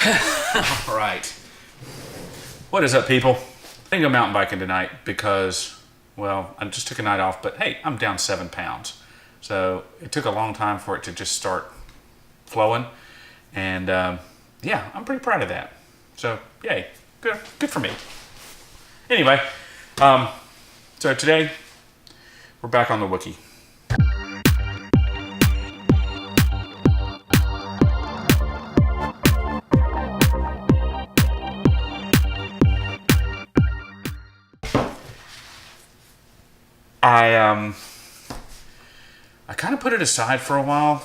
All right. What is up, people? I didn't go mountain biking tonight because, well, I just took a night off, but hey, I'm down 7 pounds. So it took a long time for it to just start flowing. And yeah, I'm pretty proud of that. So yay, good for me. Anyway, so today we're back on the Wookiee. I kind of put it aside for a while.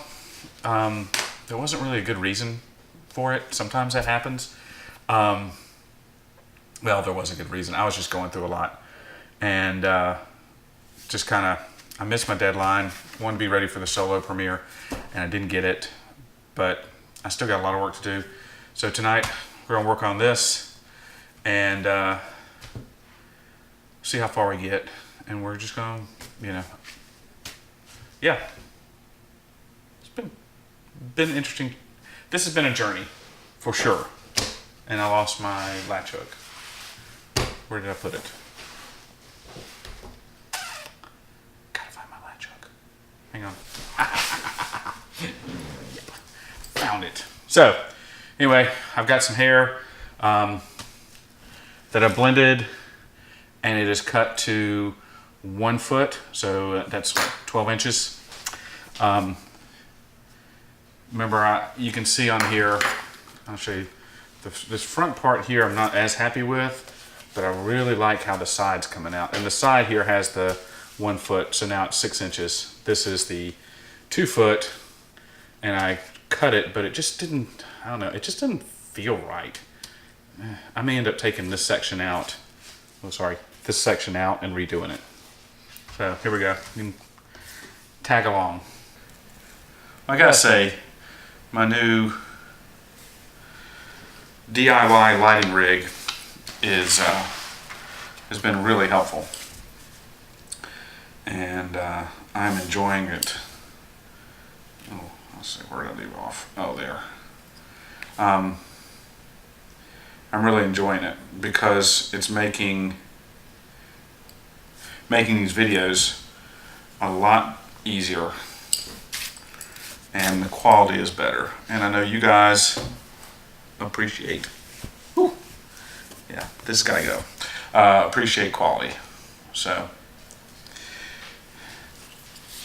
There wasn't really a good reason for it. Sometimes that happens. Well, there was a good reason. I was just going through a lot, and just kind of, I missed my deadline. Wanted to be ready for the solo premiere, and I didn't get it. But I still got a lot of work to do. So tonight we're gonna work on this and see how far we get. And we're just gonna, yeah. It's been interesting. This has been a journey, for sure. And I lost my latch hook. Where did I put it? Gotta find my latch hook. Hang on. Yep. Found it. So, anyway, I've got some hair that I blended, and it is cut to 1 foot, so that's what, 12 inches. Remember, you can see on here, I'll show you, this front part here I'm not as happy with, but I really like how the side's coming out. And the side here has the 1 foot, so now it's 6 inches. This is the 2 foot, and I cut it, but it just didn't, I don't know, it just didn't feel right. I may end up taking this section out, this section out and redoing it. So here we go. You can tag along. I gotta say, my new DIY lighting rig has been really helpful, and I'm enjoying it. Oh, let's see, where did I leave off? Oh, there. I'm really enjoying it because it's making these videos a lot easier, and the quality is better, and I know you guys appreciate, yeah, this gotta go, appreciate quality. So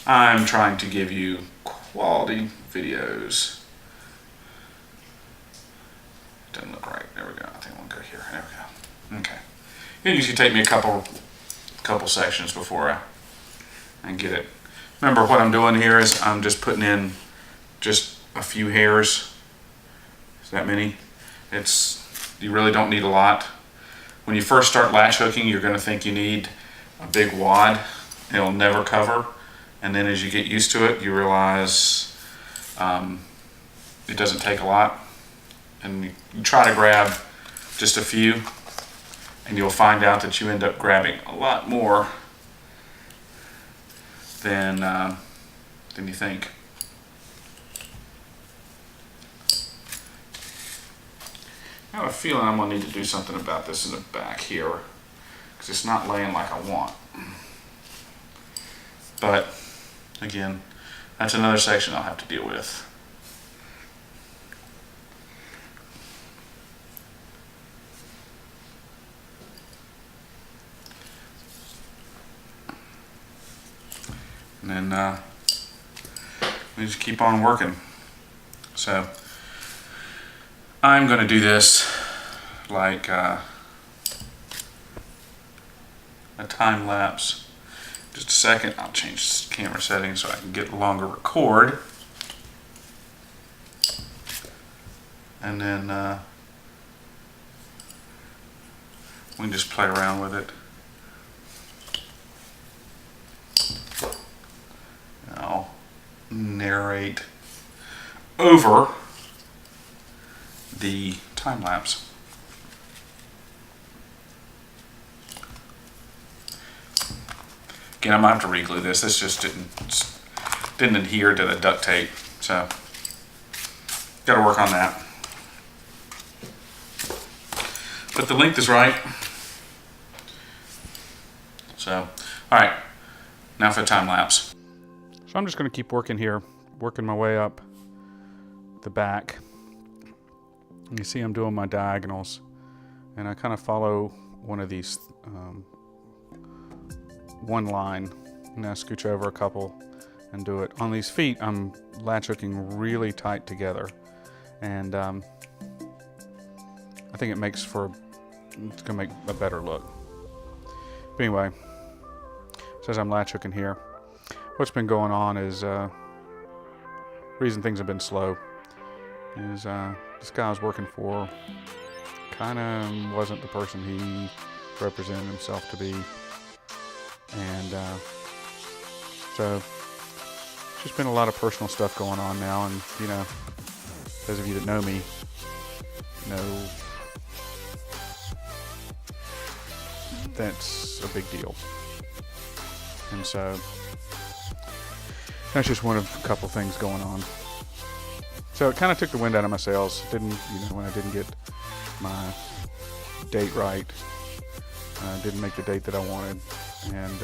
I'm trying to give you quality videos. It doesn't look right. There we go. I think we'll go here. There we go. Okay. It usually take me a couple sections before I get it. Remember, what I'm doing here is I'm just putting in just a few hairs. Is that many? You really don't need a lot. When you first start latch hooking, you're going to think you need a big wad. It'll never cover. And then as you get used to it, you realize it doesn't take a lot. And you try to grab just a few, and you'll find out that you end up grabbing a lot more than you think. I have a feeling I'm going to need to do something about this in the back here, because it's not laying like I want. But again, that's another section I'll have to deal with. And then we just keep on working. So I'm going to do this like a time lapse. Just a second, I'll change camera settings so I can get longer record. And then we can just play around with it. I'll narrate over the time lapse. Again, I might have to reglue this. This just didn't adhere to the duct tape, so gotta work on that. but the length is right. So, all right, now for the time lapse. So I'm just going to keep working here, working my way up the back. You see I'm doing my diagonals, and I kind of follow one of these, one line, and I scooch over a couple and do it. On these feet, I'm latch hooking really tight together, and I think it's gonna make a better look. But anyway, so as I'm latch hooking here, what's been going on is, reason things have been slow is this guy I was working for kind of wasn't the person he represented himself to be, and so just been a lot of personal stuff going on now, and you know, those of you that know me know that's a big deal, and so that's just one of a couple things going on. So it kind of took the wind out of my sails. When I didn't get my date right, didn't make the date that I wanted, and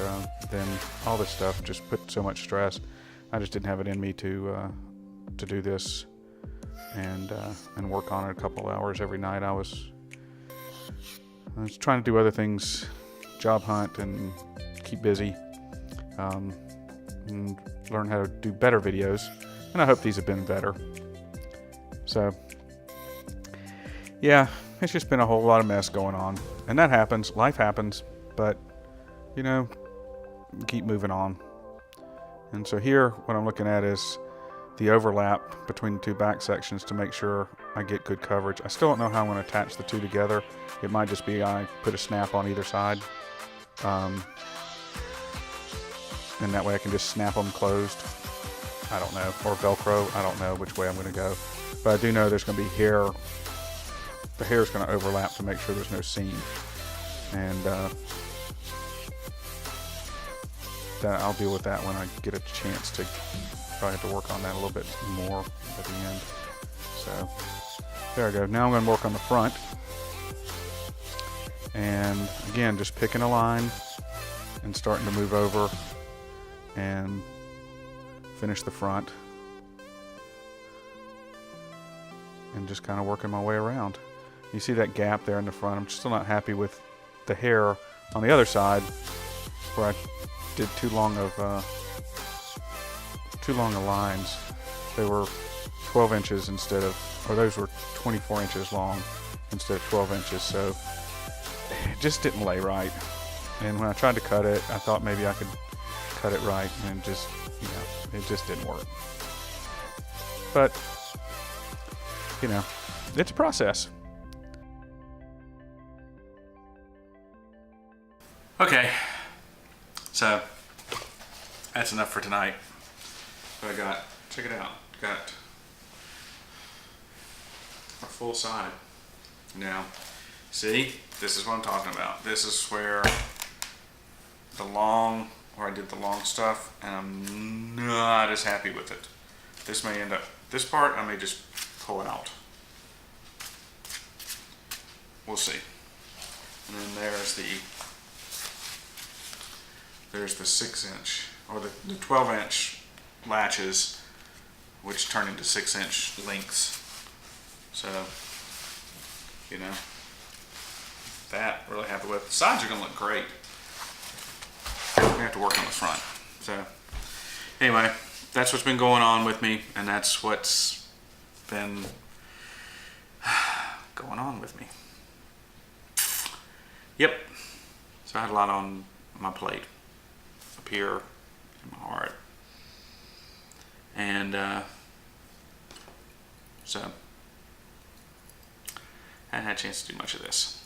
then all this stuff just put so much stress. I just didn't have it in me to do this and work on it a couple hours every night. I was trying to do other things, job hunt and keep busy, and learn how to do better videos, and I hope these have been better. So yeah, it's just been a whole lot of mess going on, and that happens, life happens, but you know, keep moving on. And so here what I'm looking at is the overlap between the two back sections to make sure I get good coverage. I still don't know how I'm going to attach the two together. It might just be I put a snap on either side, and that way I can just snap them closed. I don't know, or Velcro. I don't know which way I'm going to go, but I do know there's going to be hair. The hair is going to overlap to make sure there's no seam, and I'll deal with that when I get a chance to. Probably have to work on that a little bit more at the end. So there I go. Now I'm going to work on the front, and again just picking a line and starting to move over and finish the front, and just kind of working my way around. You see that gap there in the front. I'm still not happy with the hair on the other side where I did too long of lines. They were 12 inches instead of, or those were 24 inches long instead of 12 inches, so it just didn't lay right. And when I tried to cut it, I thought maybe I could cut it right, and just, you know, it just didn't work. But, you know, it's a process. Okay, so that's enough for tonight. But I got, check it out, got a full side. Now, see, this is what I'm talking about. This is where I did the long stuff, and I'm not as happy with it. This may end up, this part I may just pull out. We'll see. And then there's the 6-inch, or the 12-inch latches, which turn into 6-inch lengths. So, you know, that really happy with. The sides are going to look great. We have to work on the front. So, anyway, that's what's been going on with me, and that's what's been going on with me. Yep. So I had a lot on my plate up here in my heart. And so I hadn't had a chance to do much of this.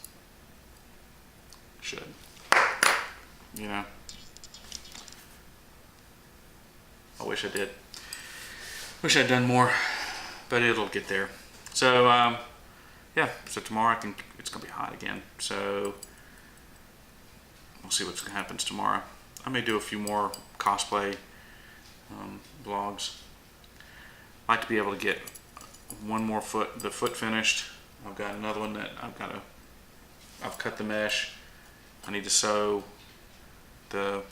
Should. You know. I wish I did. Wish I'd done more, but it'll get there. So yeah, so tomorrow it's gonna be hot again. So we'll see what happens tomorrow. I may do a few more cosplay vlogs. I like to be able to get one more the foot finished. I've got another one that I've got to I've cut the mesh. I need to sew the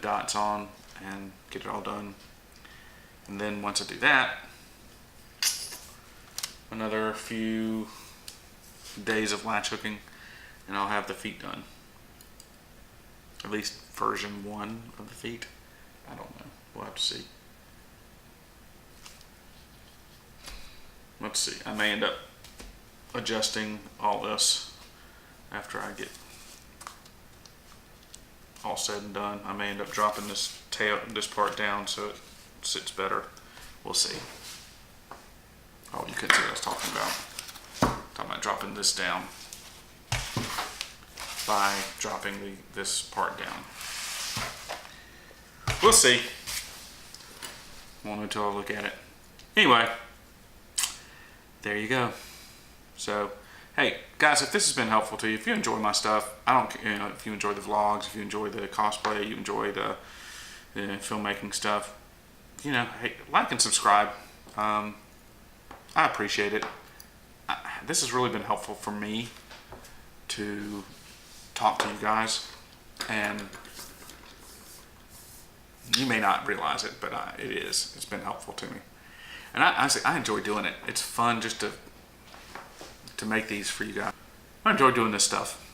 dots on and get it all done. And then once I do that, another few days of latch hooking and I'll have the feet done. At least version 1 of the feet. I don't know. We'll have to see. Let's see. I may end up adjusting all this after I get all said and done. I may end up dropping this part down so it sits better. We'll see. Oh, you couldn't see what I was talking about. Talking about dropping this down by dropping this part down. We'll see. Won't until I look at it. Anyway, there you go. So, hey guys, if this has been helpful to you, if you enjoy my stuff, if you enjoy the vlogs, if you enjoy the cosplay, you enjoy the filmmaking stuff, hey, like and subscribe. I appreciate it. This has really been helpful for me to talk to you guys, and you may not realize it, but it is. It's been helpful to me, and I enjoy doing it. It's fun just to make these for you guys. I enjoy doing this stuff.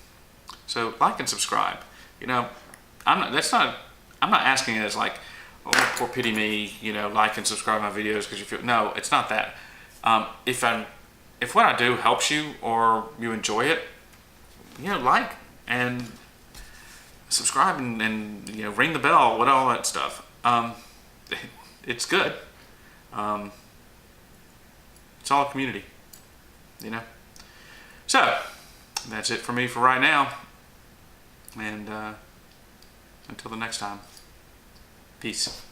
So like and subscribe. I'm not asking it as like, oh, poor pity me, like and subscribe my videos because you feel. No, it's not that. If what I do helps you or you enjoy it, like and subscribe and ring the bell, all that stuff. It's good. It's all a community, So that's it for me for right now, and until the next time, peace.